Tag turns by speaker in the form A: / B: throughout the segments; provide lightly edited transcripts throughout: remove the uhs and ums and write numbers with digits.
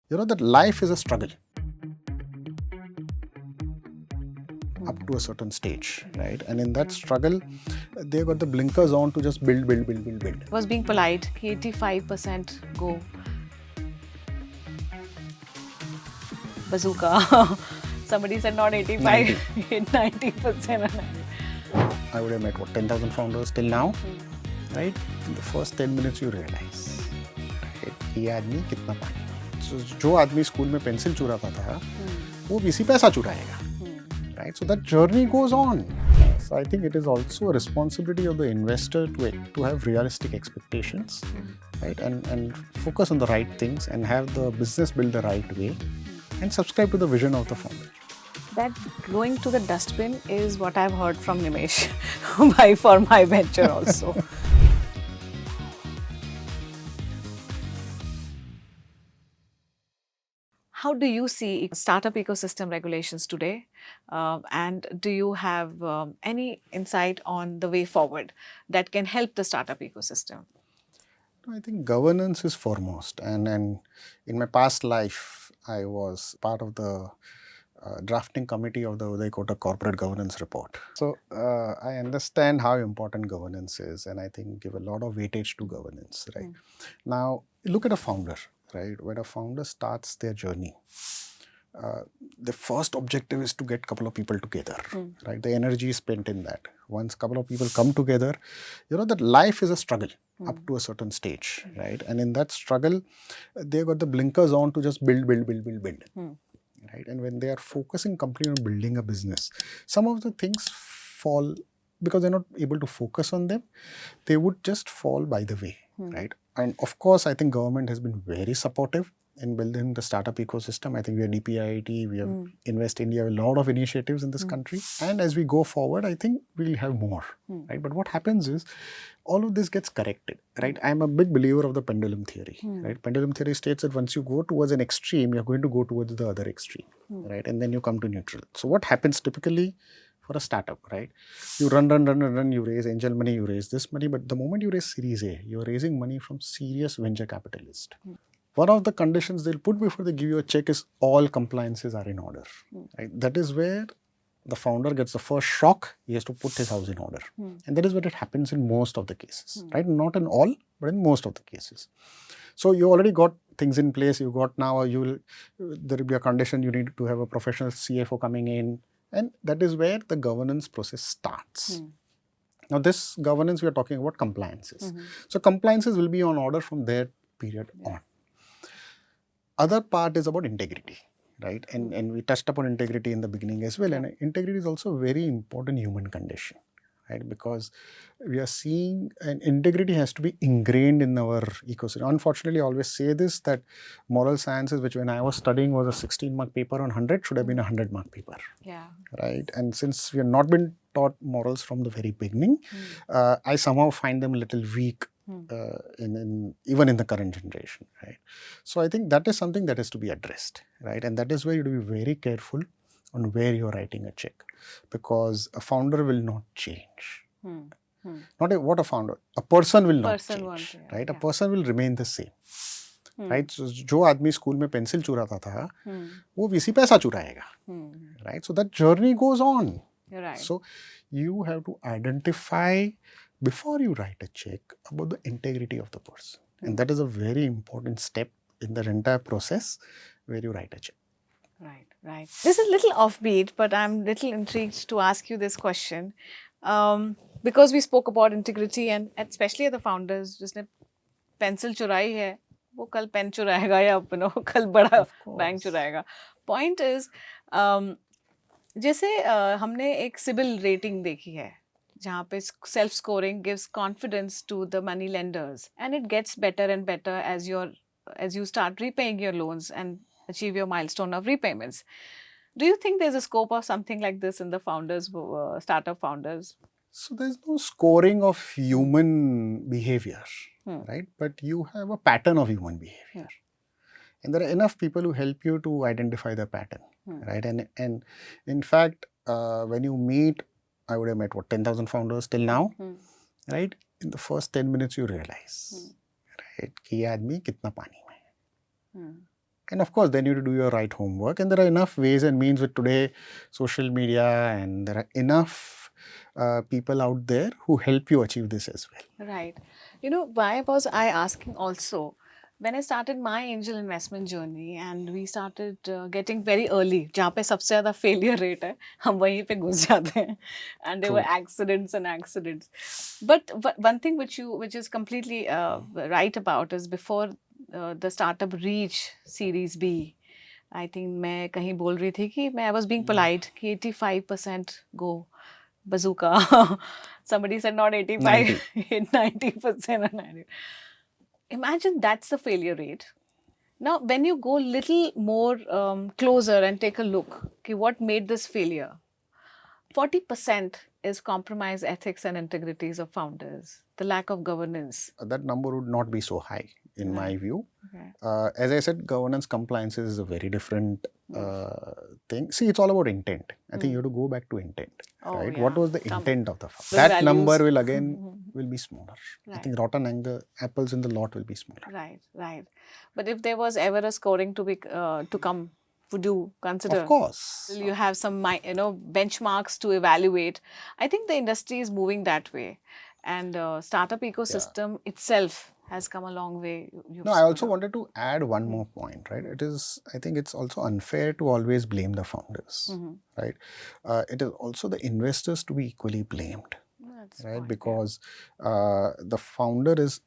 A: That life is a struggle up to a certain stage, right? And in that struggle, they got the blinkers on to just build.
B: Was being polite, 85% go bazooka. Somebody said not 85, 90%.
A: I would have met 10,000 founders till now, right? In the first 10 minutes you realize, right, ये आदमी कितना पानी में। So जो आदमी school में pencil चुराता था, वो इसी पैसा चुराएगा, right? So that journey goes on. So I think it is also a responsibility of the investor to have realistic expectations, right? And focus on the right things and have the business built the right way and subscribe to the vision of the founder.
B: That going to the dustbin is what I've heard from Nimesh for my venture also. How do you see startup ecosystem regulations today? And do you have any insight on the way forward that can help the startup ecosystem?
A: I think governance is foremost. And in my past life, I was part of the drafting committee of the Uday Kota corporate governance report. So I understand how important governance is, and I think give a lot of weightage to governance, right? Now, look at a founder, right? When a founder starts their journey, the first objective is to get a couple of people together, right? The energy is spent in that. Once a couple of people come together, that life is a struggle up to a certain stage, right? And in that struggle, they got the blinkers on to just build. Right? And when they are focusing completely on building a business, some of the things fall because they're not able to focus on them. They would just fall by the way, right? And of course, I think government has been very supportive in building the startup ecosystem. I think we are DPIIT, we have Invest India, a lot of initiatives in this country. And as we go forward, I think we'll have more, right? But what happens is, all of this gets corrected, right? I'm a big believer of the pendulum theory, right? Pendulum theory states that once you go towards an extreme, you're going to go towards the other extreme, right? And then you come to neutral. So what happens typically for a startup, right? You run, you raise angel money, you raise this money, but the moment you raise Series A, you're raising money from serious venture capitalist. One of the conditions they'll put before they give you a check is all compliances are in order, right? That is where the founder gets the first shock. He has to put his house in order. And that is what it happens in most of the cases, right? Not in all, but in most of the cases. So you already got things in place. You got now, there will be a condition, you need to have a professional CFO coming in. And that is where the governance process starts. Now this governance, we are talking about compliances. So compliances will be on order from their period on. Other part is about integrity, right? And we touched upon integrity in the beginning as well. And integrity is also a very important human condition, right? Because we are seeing, and integrity has to be ingrained in our ecosystem. Unfortunately, I always say this, that moral sciences, which when I was studying was a 16-mark paper on 100, should have been a 100-mark paper, right? And since we have not been taught morals from the very beginning, I somehow find them a little weak. Even in the current generation, right? So I think that is something that has to be addressed, right? And that is where you have to be very careful on where you're writing a check, because a founder will not change. Not what a founder, a person will not change, right? A person will remain the same, right? So जो आदमी school में pencil चुराता था, वो इसी पैसा चुराएगा, right? So that journey goes on.
B: Right.
A: So you have to identify before you write a check about the integrity of the person. And that is a very important step in the entire process where you write a check.
B: Right. This is a little offbeat, but I'm little intrigued to ask you this question. Because we spoke about integrity and especially the founders, जिसने pencil चुराई है, वो कल pen चुराएगा या कल बड़ा bank चुराएगा. Point is, जैसे हमने एक सिबिल रेटिंग देखी है, जहाँ पे self scoring gives confidence to the money lenders and it gets better and better as you start repaying your loans and achieve your milestone of repayments. Do you think there's a scope of something like this in the founders, startup founders?
A: So there's no scoring of human behavior, right? But you have a pattern of human behavior. And there are enough people who help you to identify the pattern, right? And in fact, when you meet, I would have met 10,000 founders till now, right? In the first 10 minutes, you realize, right, कि ये आदमी कितना पानी में है. And of course, then you do your right homework. And there are enough ways and means with today social media, and there are enough people out there who help you achieve this as well.
B: Right. You know, why was I asking also? When I started my angel investment journey and we started getting very early, जहाँ पे सबसे ज़्यादा failure rate है, हम वहीं पे घुस जाते हैं, and there were
A: True.
B: accidents and accidents. But one thing which is completely right about is before the startup reach Series B, I think मैं कहीं बोल रही थी कि I was being polite कि 85% go bazooka. Somebody said not 85, 90% or 90. Imagine that's the failure rate. Now, when you go little more closer and take a look, okay, what made this failure? 40% is compromised ethics and integrities of founders, the lack of governance.
A: That number would not be so high in my
B: Right.
A: view.
B: Right.
A: As I said, governance compliance is a very different thing. See, it's all about intent. I think you have to go back to intent,
B: Oh,
A: right?
B: yeah.
A: What was the intent of the fund?
B: The
A: That
B: values.
A: number will again will be smaller. I
B: Right.
A: think rotten apples in the lot will be smaller.
B: Right, right. But if there was ever a scoring to be to come, would you consider?
A: Of course.
B: Will you have some benchmarks to evaluate? I think the industry is moving that way, and startup ecosystem itself has come a long way.
A: No, I also wanted to add one more point, right? I think it's also unfair to always blame the founders, right? It is also the investors to be equally blamed,
B: That's
A: right?
B: point,
A: Because the founder is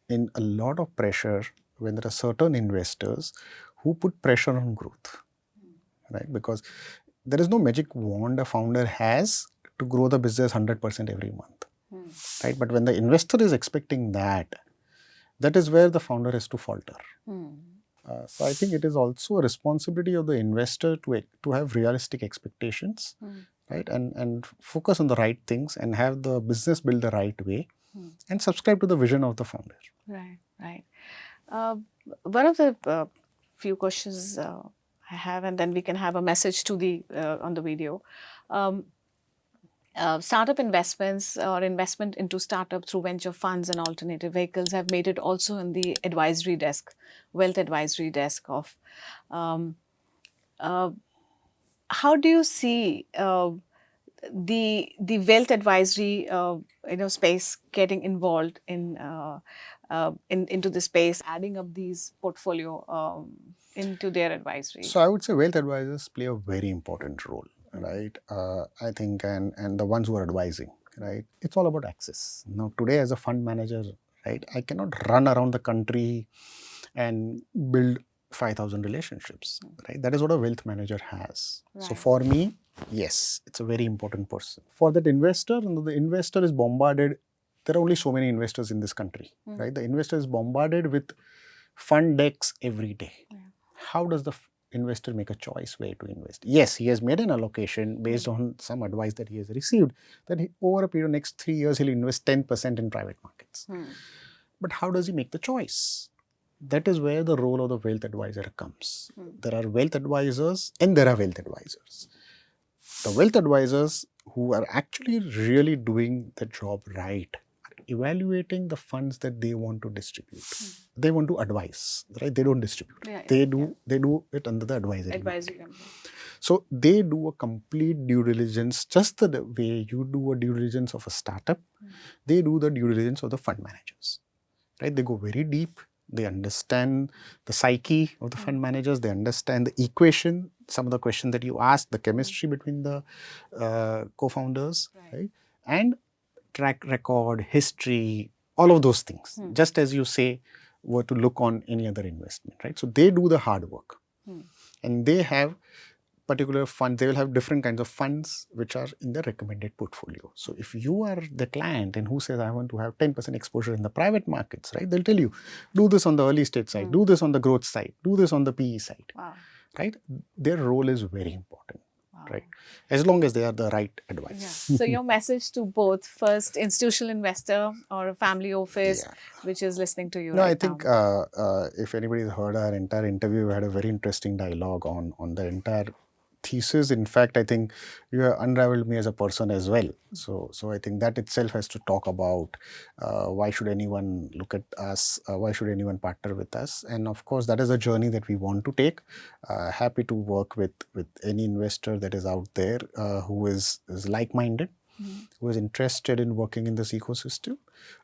A: in a lot of pressure when there are certain investors who put pressure on growth, right? Because there is no magic wand a founder has to grow the business 100% every month, right? But when the investor is expecting that is where the founder has to falter. So I think it is also a responsibility of the investor to have realistic expectations, right? And focus on the right things and have the business build the right way and subscribe to the vision of the founder.
B: Right, right. One of the few questions I have, and then we can have a message to the on the video. Startup investments or investment into startup through venture funds and alternative vehicles have made it also in the advisory desk, wealth advisory desk of. How do you see the wealth advisory space getting involved in into the space, adding up these portfolio into their advisory?
A: So I would say wealth advisors play a very important role, right? I think, and the ones who are advising, right? It's all about access. Now, today as a fund manager, right, I cannot run around the country and build 5,000 relationships, right? That is what a wealth manager has. Right. So for me, yes, it's a very important person. For that investor, the investor is bombarded. There are only so many investors in this country, right? The investor is bombarded with fund decks every day. Yeah. How does the investor make a choice where to invest? Yes, he has made an allocation based on some advice that he has received, that over a period of next 3 years, he'll invest 10% in private markets. But how does he make the choice? That is where the role of the wealth advisor comes. There are wealth advisors and there are wealth advisors. The wealth advisors who are actually really doing the job right are evaluating the funds that they want to distribute. They want to advise, right? They don't distribute. Yeah, they do it under the advisory. So they do a complete due diligence, just the way you do a due diligence of a startup. They do the due diligence of the fund managers, right? They go very deep. They understand the psyche of the fund managers. They understand the equation, some of the questions that you asked, the chemistry between the co-founders, right? And track record, history, all of those things, just as you say, were to look on any other investment, right? So they do the hard work. And they have particular funds, they will have different kinds of funds which are in the recommended portfolio. So if you are the client and who says, I want to have 10% exposure in the private markets, right? They'll tell you, do this on the early stage side, do this on the growth side, do this on the PE side, right? Their role is very important, right? As long as they are the right advice.
B: Yeah. So your message to both, first institutional investor or a family office, which is listening to you
A: no,
B: right
A: I think if anybody's heard our entire interview, we had a very interesting dialogue on the entire thesis. In fact, I think you have unraveled me as a person as well. So I think that itself has to talk about why should anyone look at us, why should anyone partner with us, and of course that is a journey that we want to take. Happy to work with any investor that is out there who is like-minded, who is interested in working in this ecosystem,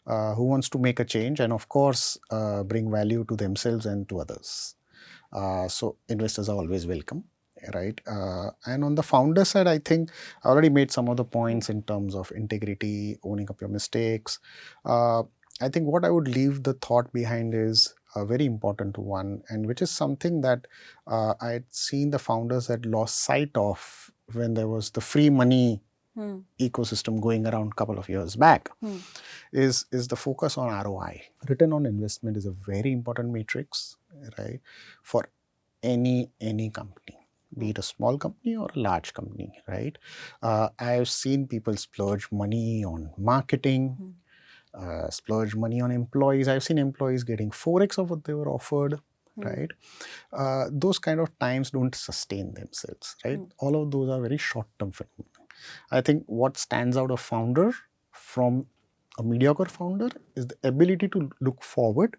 A: who wants to make a change, and of course bring value to themselves and to others. So investors are always welcome, right? And on the founder side, I think I already made some of the points in terms of integrity, owning up your mistakes. I think what I would leave the thought behind is a very important one, and which is something that I had seen the founders had lost sight of when there was the free money ecosystem going around a couple of years back. Is the focus on ROI. Return on investment is a very important matrix, right, for any company, be it a small company or a large company, right? I've seen people splurge money on marketing, splurge money on employees. I've seen employees getting 4x of what they were offered, right? Those kind of times don't sustain themselves, right? All of those are very short-term phenomena. I think what stands out a founder from a mediocre founder is the ability to look forward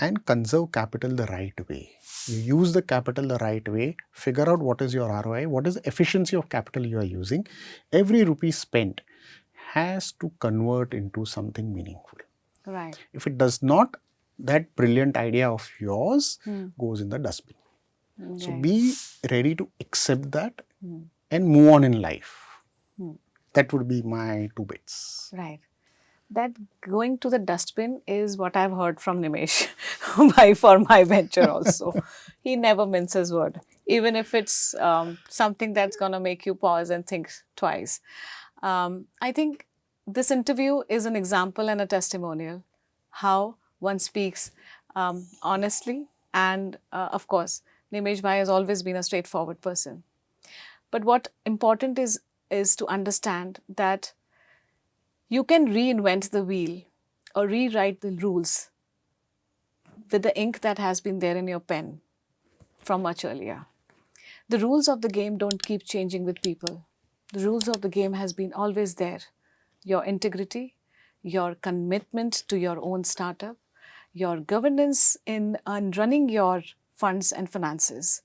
A: and conserve capital the right way. You use the capital the right way, figure out what is your ROI, what is the efficiency of capital you are using. Every rupee spent has to convert into something meaningful.
B: Right.
A: If it does not, that brilliant idea of yours goes in the dustbin. So be ready to accept that and move on in life. That would be my 2 bits.
B: Right. That going to the dustbin is what I've heard from Nimesh for my venture also. He never minces word, even if it's something that's going to make you pause and think twice. I think this interview is an example and a testimonial how one speaks honestly, and of course, Nimesh Bhai has always been a straightforward person. But what important is to understand that you can reinvent the wheel or rewrite the rules with the ink that has been there in your pen from much earlier. The rules of the game don't keep changing with people. The rules of the game has been always there. Your integrity, your commitment to your own startup, your governance in running your funds and finances,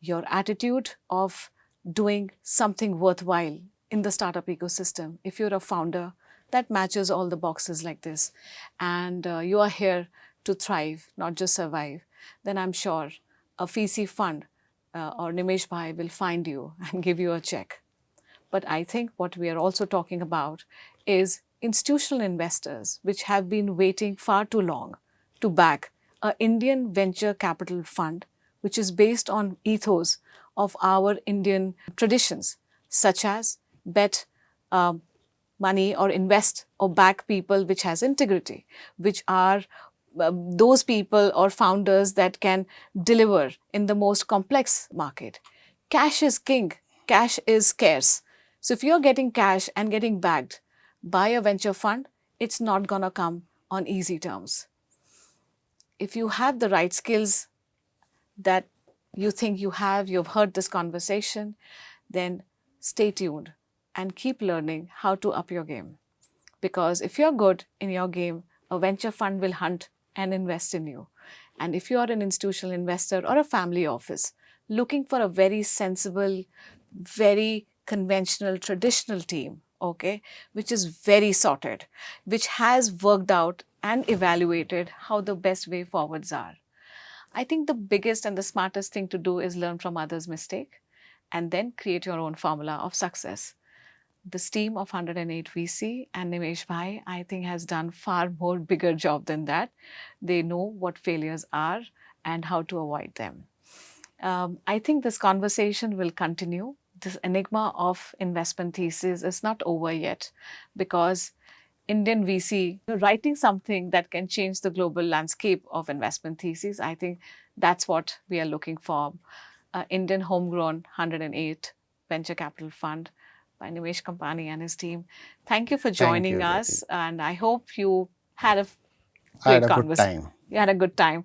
B: your attitude of doing something worthwhile in the startup ecosystem. If you're a founder, that matches all the boxes like this, and you are here to thrive, not just survive, then I'm sure a VC fund or Nimesh Bhai will find you and give you a check. But I think what we are also talking about is institutional investors, which have been waiting far too long to back an Indian venture capital fund, which is based on ethos of our Indian traditions, such as bet money or invest or back people which has integrity, which are those people or founders that can deliver in the most complex market. Cash is king, cash is scarce. So if you're getting cash and getting backed by a venture fund, it's not gonna come on easy terms. If you have the right skills that you think you have, you've heard this conversation, then stay tuned and keep learning how to up your game. Because if you're good in your game, a venture fund will hunt and invest in you. And if you are an institutional investor or a family office looking for a very sensible, very conventional, traditional team, okay, which is very sorted, which has worked out and evaluated how the best way forwards are, I think the biggest and the smartest thing to do is learn from others' mistake and then create your own formula of success. This team of 108 VC and Nimesh Bhai, I think, has done far more bigger job than that. They know what failures are and how to avoid them. I think this conversation will continue. This enigma of investment thesis is not over yet, because Indian VC writing something that can change the global landscape of investment thesis. I think that's what we are looking for. Indian homegrown 108 venture capital fund by Nimesh Kampani and his team. Thank you for joining us, and I hope you had a great conversation. You had a good time.